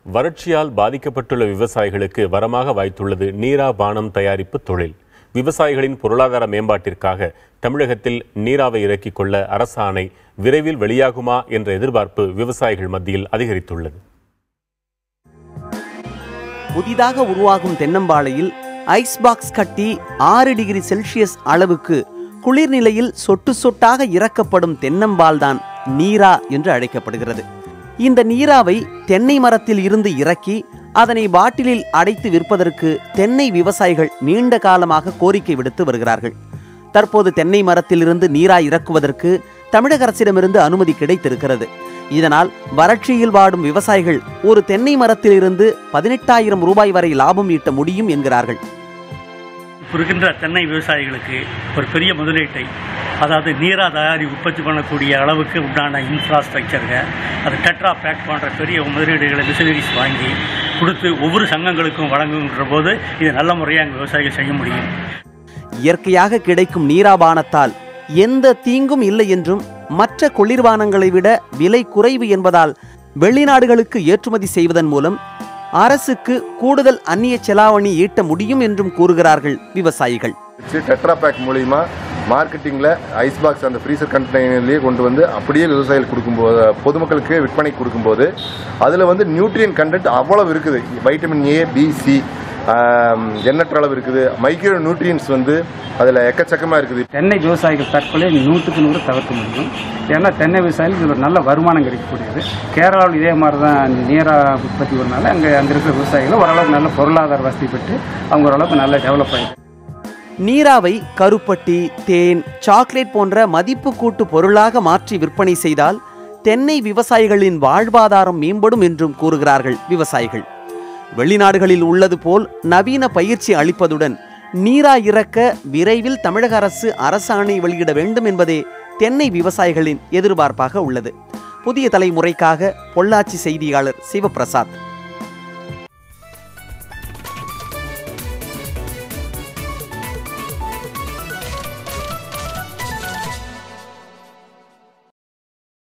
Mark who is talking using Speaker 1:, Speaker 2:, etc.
Speaker 1: வறட்சியால் பாதிக்கப்பட்டுள்ள விவசாயிகளுக்கு வரமாக வாய்த்துள்ளது நீரா பானம் தயாரிப்பு தொழில். விவசாயிகளின் பொருளாதார மேம்பாட்டிற்காக தமிழகத்தில் நீராவை இறக்கிக் கொள்ள அரசாணை விரைவில் வெளியாகுமா என்ற எதிர்பார்ப்பு விவசாயிகள் மத்தியில் அதிகரித்துள்ளது.
Speaker 2: புதிதாக உருவாகும் தென்னம்பாளையில் ஐஸ் பாக்ஸ் கட்டி 6 டிகிரி செல்சியஸ் அளவுக்கு குளிர்நிலையில் சொட்டு சொட்டாக இறக்கப்படும் தென்னம்பால் தான் நீரா என்று அழைக்கப்படுகிறது. இந்த நீராவை தென்னை மரத்தில் இருந்து இறக்கி அதனை பாட்டிலில் அடைத்து விற்பதற்கு தென்னை விவசாயிகள் நீண்ட காலமாக கோரிக்கை விடுத்து வருகிறார்கள். தற்போது தென்னை மரத்திலிருந்து நீரா இறக்குவதற்கு தமிழக அரசிடமிருந்து அனுமதி கிடைத்திருக்கிறது. இதனால் வறட்சியில் வாடும் விவசாயிகள் ஒரு தென்னை மரத்திலிருந்து 18,000 ரூபாய் வரை லாபம் ஈட்ட முடியும் என்கிறார்கள்.
Speaker 3: இருக்கின்ற தென்னை விவசாயிகளுக்கு ஒரு பெரிய முதலீட்டை, அதாவது நீரா தயாரி உற்பத்தி பண்ணக்கூடிய அளவுக்கு உண்டான இன்ஃப்ராஸ்ட்ரக்சருங்க, அது டெட்ரா பேக் போன்ற பெரிய முதலீடுகளை மிஷினரிஸ் வாங்கி கொடுத்து ஒவ்வொரு சங்கங்களுக்கும் வழங்குகின்ற போது இது நல்ல முறையாக எங்கள் விவசாயிகள் செய்ய முடியும்.
Speaker 2: இயற்கையாக கிடைக்கும் நீராபானத்தால் எந்த தீங்கும் இல்லை என்றும் மற்ற குளிர்பானங்களை விட விலை குறைவு என்பதால் வெளிநாடுகளுக்கு ஏற்றுமதி செய்வதன் மூலம் அரசுக்கு கூடுதல் அந்நிய செலாவணி ஈட்ட முடியும் என்றும் கூறுகிறார்கள் விவசாயிகள்.
Speaker 4: டெட்ரா பேக் மூலிமா மார்க்கெட்டிங்கில் ஐஸ் பாக்ஸ் அந்த ஃப்ரீசர் கண்டெய்னர்லேயே கொண்டு வந்து அப்படியே விவசாயிகள் கொடுக்கும்போது, பொதுமக்களுக்கு விற்பனை கொடுக்கும்போது அதில் வந்து நியூட்ரியன் கண்டென்ட் அவ்வளவு இருக்குது. வைட்டமின் ஏ, பி, சி எண்ணற்ற அளவு இருக்குது. மைக்ரோ நியூட்ரியன்ஸ் வந்து அதில் எக்கச்சக்கமாக இருக்குது.
Speaker 5: தென்னை விவசாயிகள் தற்கொலை 100க்கு 100 தவிர்க்க முடியும். ஏன்னா தென்னை விவசாயிகள் ஒரு நல்ல வருமானம் கிடைக்கக்கூடியது. கேரளாவில் இதே மாதிரி தான் நீரா உற்பத்தி வரனால அங்கே இருக்கிற விவசாயிகள் ஓரளவுக்கு நல்ல பொருளாதார வசதி பெற்று அவங்க ஓரளவுக்கு நல்ல டெவலப் ஆகிடும்.
Speaker 2: நீராவை கருப்பட்டி, தேன், சாக்லேட் போன்ற மதிப்பு கூட்டு பொருளாக மாற்றி விற்பனை செய்தால் தென்னை விவசாயிகளின் வாழ்வாதாரம் மேம்படும் என்றும் கூறுகிறார்கள் விவசாயிகள். வெளிநாடுகளில் உள்ளது போல் நவீன பயிற்சி அளிப்பதுடன் நீரா இறக்க விரைவில் தமிழக அரசு அரசாணை வெளியிட வேண்டும் என்பதே தென்னை விவசாயிகளின் எதிர்பார்ப்பாக உள்ளது. புதிய தலைமுறைக்காக பொள்ளாச்சி செய்தியாளர் சிவபிரசாத்.